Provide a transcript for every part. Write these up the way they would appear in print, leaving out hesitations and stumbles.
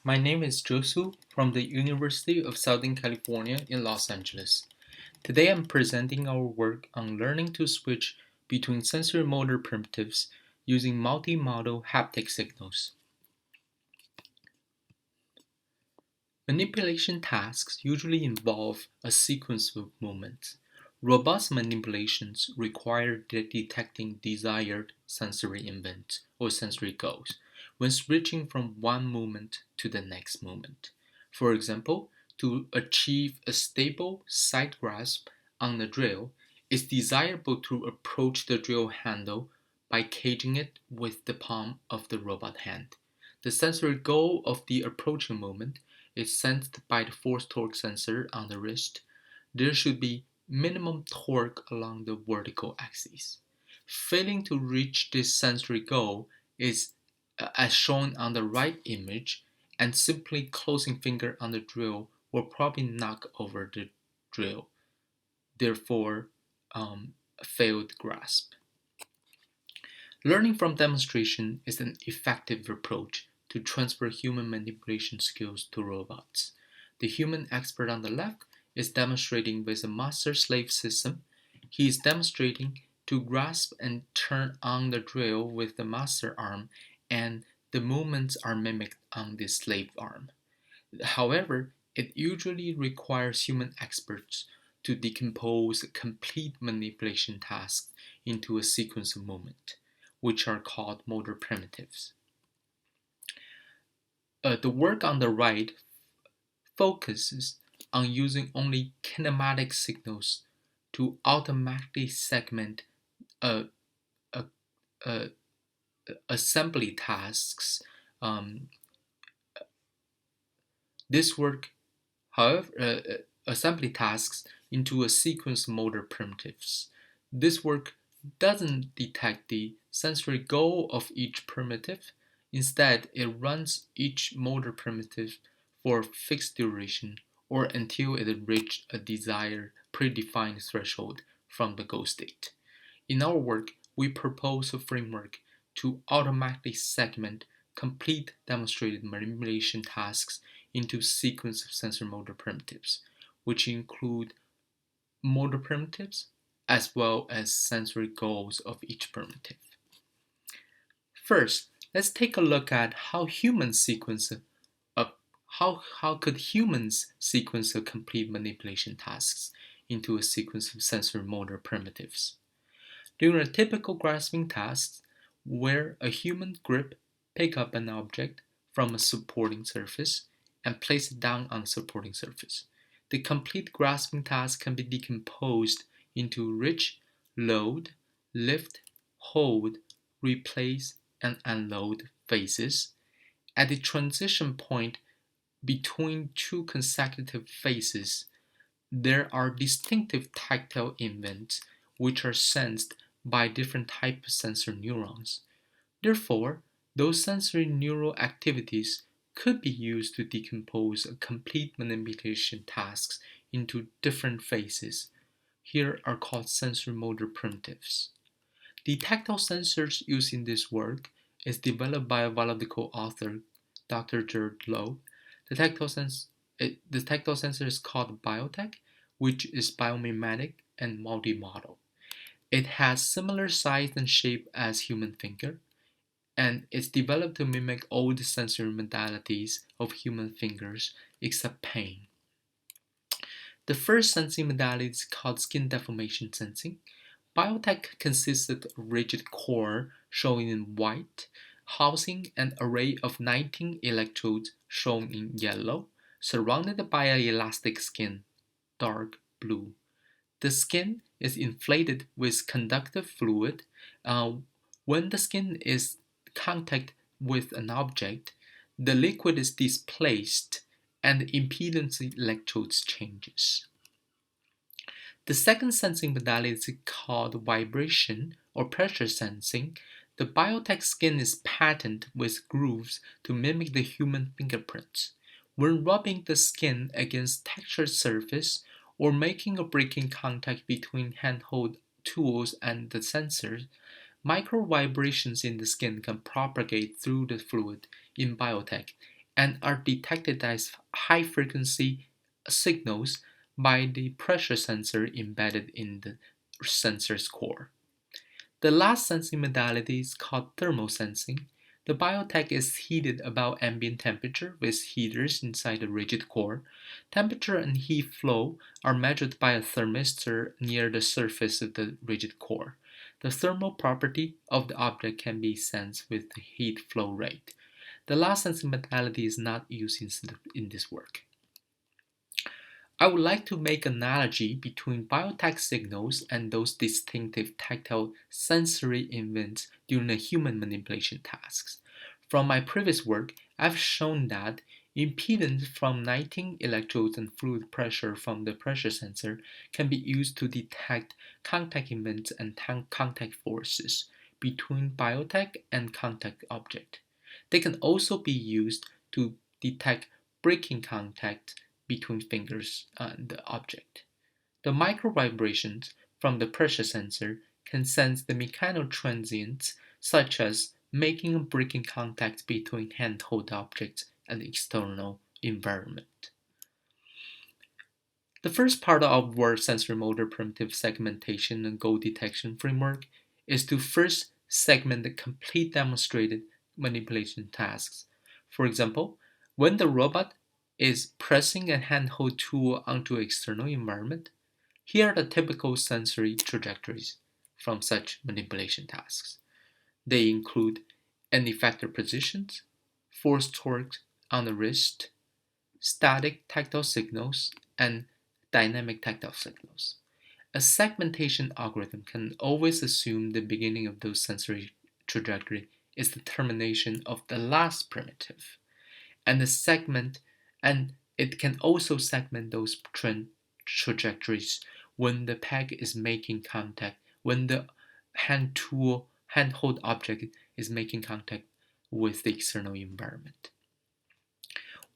My name is Josu from the University of Southern California in Los Angeles. Today I'm presenting our work on learning to switch between sensory motor primitives using multimodal haptic signals. Manipulation tasks usually involve a sequence of movements. Robust manipulations require detecting desired sensory events or sensory goals when switching from one movement to the next movement. For example, to achieve a stable side grasp on the drill, it's desirable to approach the drill handle by caging it with the palm of the robot hand. The sensory goal of the approaching movement is sensed by the force torque sensor on the wrist. There should be minimum torque along the vertical axis. Failing to reach this sensory goal is as shown on the right image, and simply closing finger on the drill will probably knock over the drill, therefore failed grasp. Learning from demonstration is an effective approach to transfer human manipulation skills to robots. The human expert on the left is demonstrating with a master-slave system. He is demonstrating to grasp and turn on the drill with the master arm, and the movements are mimicked on the slave arm. However, it usually requires human experts to decompose complete manipulation tasks into a sequence of movement, which are called motor primitives. The work on the right focuses on using only kinematic signals to automatically segment uh, uh, uh, assembly tasks. This work, however, assembly tasks into a sequence of motor primitives. This work doesn't detect the sensory goal of each primitive. Instead, it runs each motor primitive for a fixed duration or until it reaches a desired predefined threshold from the goal state. In our work, we propose a framework to automatically segment complete demonstrated manipulation tasks into sequence of sensor motor primitives, which include motor primitives as well as sensory goals of each primitive. First, let's take a look at how humans sequence how could humans sequence a complete manipulation tasks into a sequence of sensor motor primitives. During a typical grasping task, where a human grip pick up an object from a supporting surface and place it down on a supporting surface, the complete grasping task can be decomposed into reach, load, lift, hold, replace, and unload phases. At the transition point between two consecutive phases, there are distinctive tactile events which are sensed by different types of sensor neurons. Therefore, those sensory neural activities could be used to decompose a complete manipulation tasks into different phases. Here are called sensory motor primitives. The tactile sensors used in this work is developed by a biological author, Dr. Jared Lowe. The tactile sensor is called biotech, which is biomimetic and multimodal. It has similar size and shape as human finger, and it's developed to mimic all the sensory modalities of human fingers except pain. The first sensing modality is called skin deformation sensing. Biotech consists of a rigid core shown in white, housing an array of 19 electrodes shown in yellow, surrounded by an elastic skin, dark blue. The skin is inflated with conductive fluid. When the skin is contact with an object, the liquid is displaced and the impedance of electrodes changes. The second sensing modality is called vibration or pressure sensing. The biotech skin is patterned with grooves to mimic the human fingerprints. When rubbing the skin against textured surface or making or breaking contact between handheld tools and the sensors, micro vibrations in the skin can propagate through the fluid in biotech and are detected as high-frequency signals by the pressure sensor embedded in the sensor's core. The last sensing modality is called thermal sensing. The biotech is heated above ambient temperature with heaters inside the rigid core. Temperature and heat flow are measured by a thermistor near the surface of the rigid core. The thermal property of the object can be sensed with the heat flow rate. The last sensing modality is not used in this work. I would like to make an analogy between biotech signals and those distinctive tactile sensory events during the human manipulation tasks. From my previous work, I've shown that impedance from lighting electrodes and fluid pressure from the pressure sensor can be used to detect contact events and contact forces between biotech and contact object. They can also be used to detect breaking contact between fingers and the object. The micro vibrations from the pressure sensor can sense the mechanical transients such as making and breaking contact between handheld objects and the external environment. The first part of our sensory motor primitive segmentation and goal detection framework is to first segment the complete demonstrated manipulation tasks. For example, when the robot is pressing a handheld tool onto external environment, here are the typical sensory trajectories from such manipulation tasks. They include end effector positions, force torque on the wrist, static tactile signals, and dynamic tactile signals. A segmentation algorithm can always assume the beginning of those sensory trajectory is the termination of the last primitive, and the segment and it can also segment those trajectories when the peg is making contact, when the handhold object is making contact with the external environment.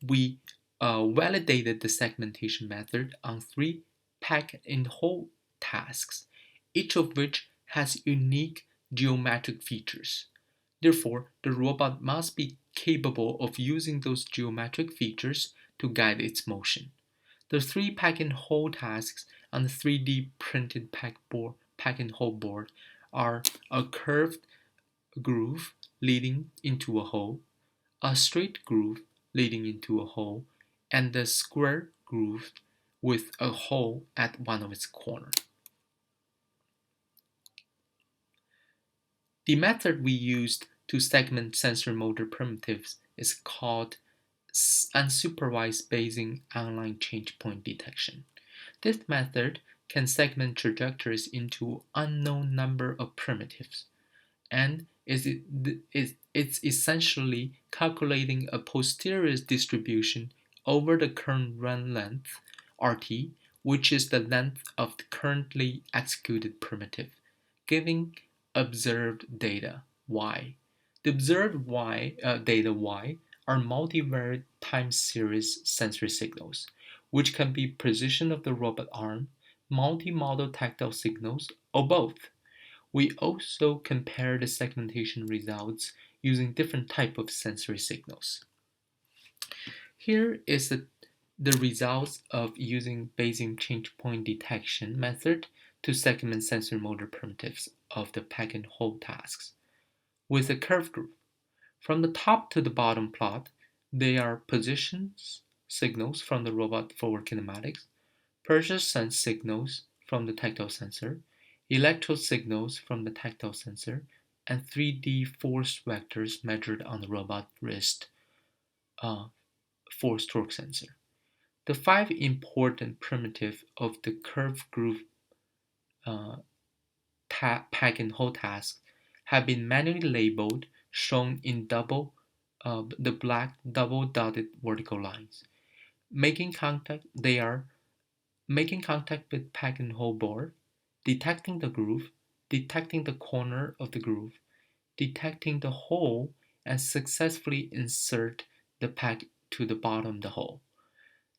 We validated the segmentation method on 3 pack and hold tasks, each of which has unique geometric features. Therefore, the robot must be capable of using those geometric features to guide its motion. The 3 pack and hold tasks on the 3D printed pack and hold board are a curved groove leading into a hole, a straight groove leading into a hole, and a square groove with a hole at one of its corners. The method we used to segment sensor motor primitives is called unsupervised Bayesian online change point detection. This method can segment trajectories into unknown number of primitives, and it's essentially calculating a posterior distribution over the current run length, RT, which is the length of the currently executed primitive, giving observed data, Y. The observed data Y are multivariate time series sensory signals, which can be position of the robot arm, multimodal tactile signals, or both. We also compare the segmentation results using different type of sensory signals. Here is the results of using Bayesian change point detection method to segment sensory motor primitives of the pack and hold tasks with a curved groove. From the top to the bottom plot, they are positions signals from the robot forward kinematics, pressure sense signals from the tactile sensor, electrode signals from the tactile sensor, and 3D force vectors measured on the robot wrist force torque sensor. The 5 important primitives of the curved groove pack and hold task have been manually labeled, shown in the black double dotted vertical lines. They are making contact with pack and hold board, detecting the groove, detecting the corner of the groove, detecting the hole, and successfully insert the pack to the bottom of the hole.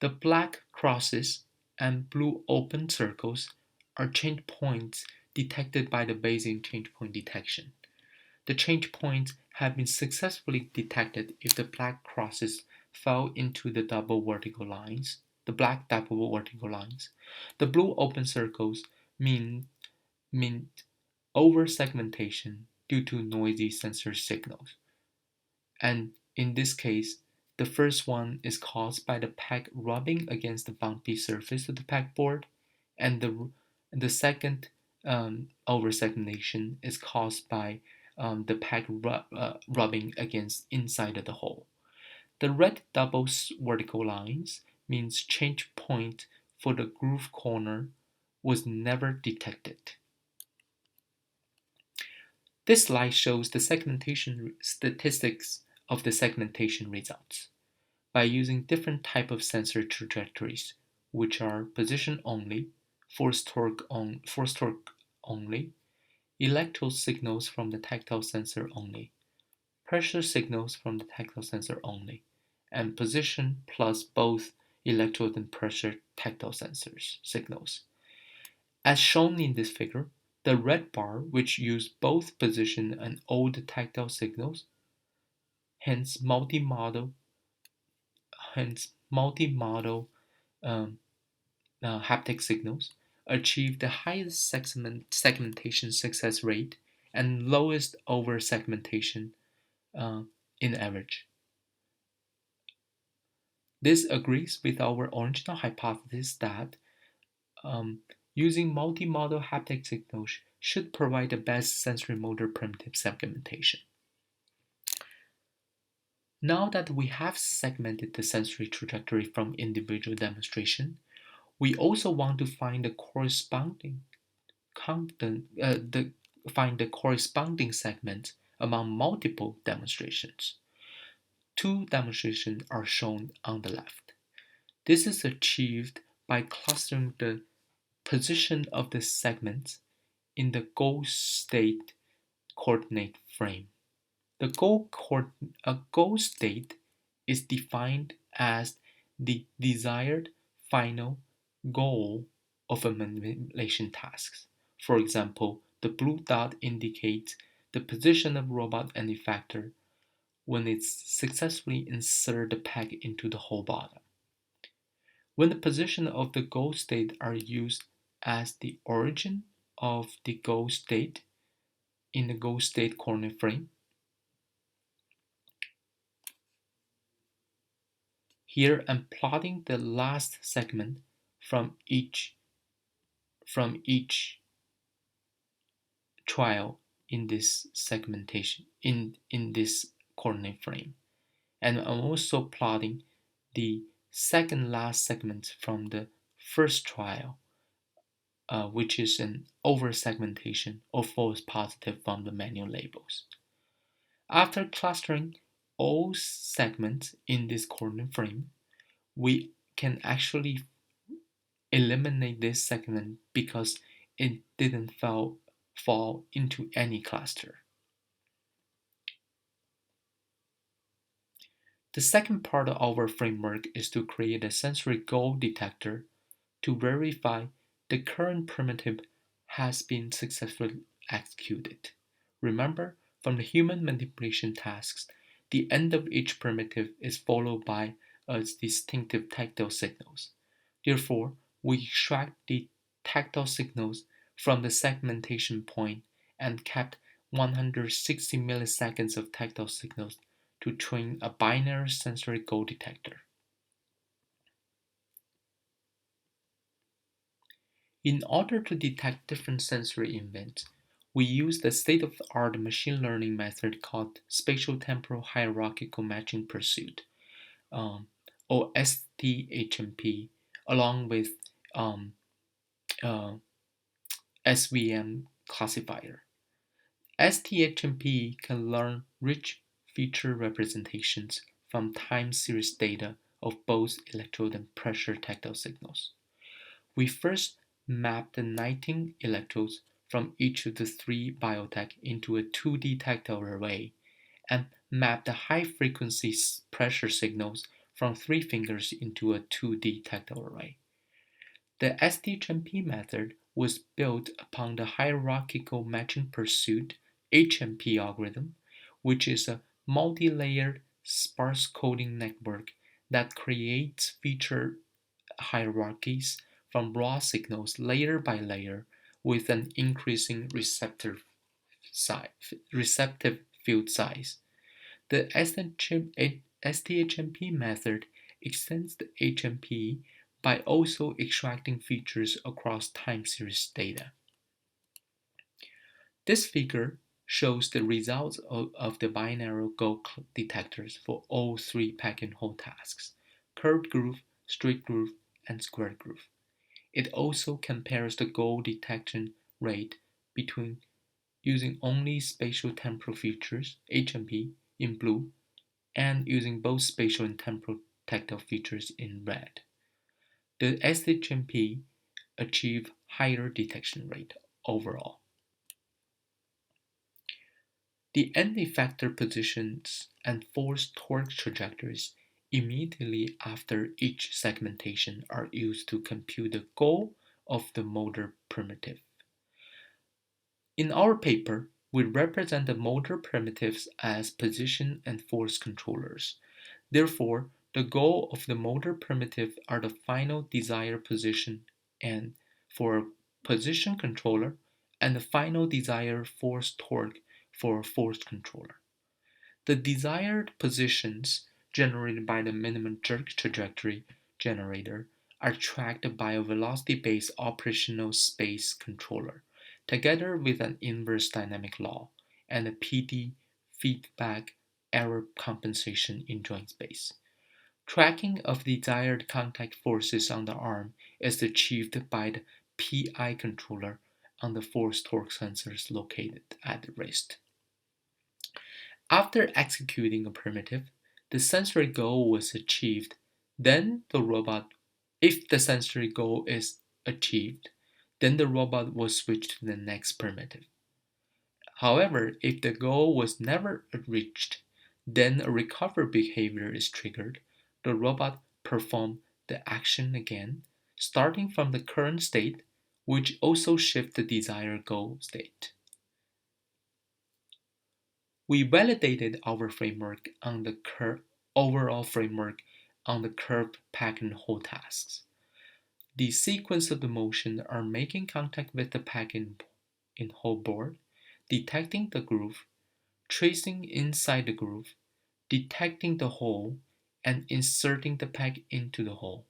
The black crosses and blue open circles are change points detected by the Bayesian change point detection. The change points have been successfully detected if the black crosses fell into the black double vertical lines. The blue open circles mean over-segmentation due to noisy sensor signals. And in this case, the first one is caused by the peg rubbing against the bumpy surface of the pegboard, and the second over-segmentation is caused by the peg rubbing against inside of the hole. The red double vertical lines means change point for the groove corner was never detected. This slide shows the segmentation statistics of the segmentation results. By using different type of sensor trajectories, which are position only, force torque only, electrical signals from the tactile sensor only, pressure signals from the tactile sensor only, and position plus both electrode and pressure tactile sensors signals. As shown in this figure, the red bar, which used both position and old tactile signals, hence multi-modal um, haptic signals, achieved the highest segmentation success rate and lowest over-segmentation in average. This agrees with our original hypothesis that using multi-modal haptic signals should provide the best sensory motor primitive segmentation. Now that we have segmented the sensory trajectory from individual demonstration, we also want to find the corresponding segment among multiple demonstrations. Two demonstrations are shown on the left. This is achieved by clustering the position of the segments in the goal state coordinate frame. The goal state is defined as the desired final goal of a manipulation task. For example, the blue dot indicates the position of robot and effector when it successfully inserts the peg into the hole bottom. When the position of the goal state are used as the origin of the goal state in the goal state coordinate frame, here I'm plotting the last segment from each trial in this segmentation in this coordinate frame, and I'm also plotting the second last segment from the first trial, which is an over segmentation or false positive from the manual labels. After clustering all segments in this coordinate frame, we can actually eliminate this segment because it didn't fall into any cluster. The second part of our framework is to create a sensory goal detector to verify the current primitive has been successfully executed. Remember, from the human manipulation tasks, the end of each primitive is followed by its distinctive tactile signals. Therefore, we extract the tactile signals from the segmentation point and kept 160 milliseconds of tactile signals to train a binary sensory goal detector. In order to detect different sensory events, we use the state-of-the-art machine learning method called spatial temporal hierarchical matching pursuit, or STHMP, along with SVM classifier. STHMP can learn rich feature representations from time series data of both electrode and pressure tactile signals. We first map the 19 electrodes from each of the three biotech into a 2D tactile array and map the high frequency pressure signals from 3 fingers into a 2D tactile array. The STHMP method was built upon the hierarchical matching pursuit HMP algorithm, which is a multi-layered sparse coding network that creates feature hierarchies from raw signals layer by layer with an increasing receptive field size. The STHMP method extends the HMP by also extracting features across time series data. This figure shows the results of the binary Go detectors for all three pack-and-hold tasks: curved groove, straight groove, and square groove. It also compares the Go detection rate between using only spatial temporal features, HMP, in blue, and using both spatial and temporal tactile features in red. The SHMP achieve higher detection rate overall. The end effector positions and force torque trajectories immediately after each segmentation are used to compute the goal of the motor primitive. In our paper, we represent the motor primitives as position and force controllers. Therefore, the goal of the motor primitive are the final desired position and for a position controller and the final desired force torque for a force controller. The desired positions generated by the minimum jerk trajectory generator are tracked by a velocity-based operational space controller, together with an inverse dynamic law and a PD feedback error compensation in joint space. Tracking of desired contact forces on the arm is achieved by the PI controller on the force torque sensors located at the wrist. After executing a primitive, the sensory goal was achieved. Then the robot, if the sensory goal is achieved, then the robot will switch to the next primitive. However, if the goal was never reached, then a recover behavior is triggered. The robot performs the action again, starting from the current state, which also shifts the desired goal state. We validated our framework on the overall framework on the curved pack-and-hold tasks. The sequence of the motion are making contact with the pack-and-hold board, detecting the groove, tracing inside the groove, detecting the hole, and inserting the pack into the hole.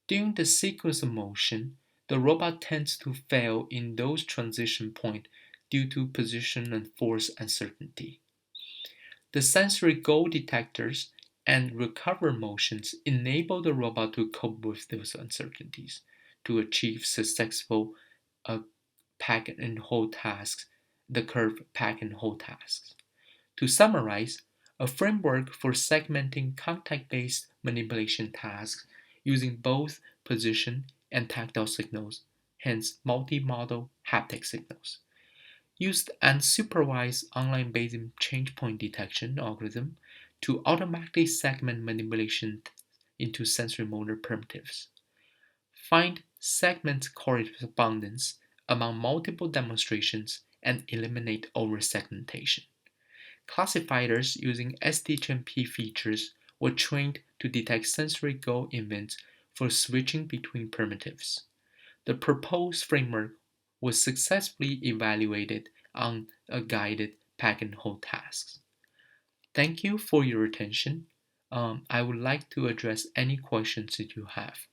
During the sequence of motion, the robot tends to fail in those transition points due to position and force uncertainty. The sensory goal detectors and recover motions enable the robot to cope with those uncertainties to achieve successful pack and hold tasks, the curve pack and hold tasks. To summarize, a framework for segmenting contact-based manipulation tasks using both position and tactile signals, hence multi-modal haptic signals. Used unsupervised online Bayesian change point detection algorithm to automatically segment manipulation into sensory motor primitives. Find segment correspondence among multiple demonstrations and eliminate oversegmentation. Classifiers using SDHMP features were trained to detect sensory goal events for switching between primitives. The proposed framework was successfully evaluated on a guided pack and hold tasks. Thank you for your attention. I would like to address any questions that you have.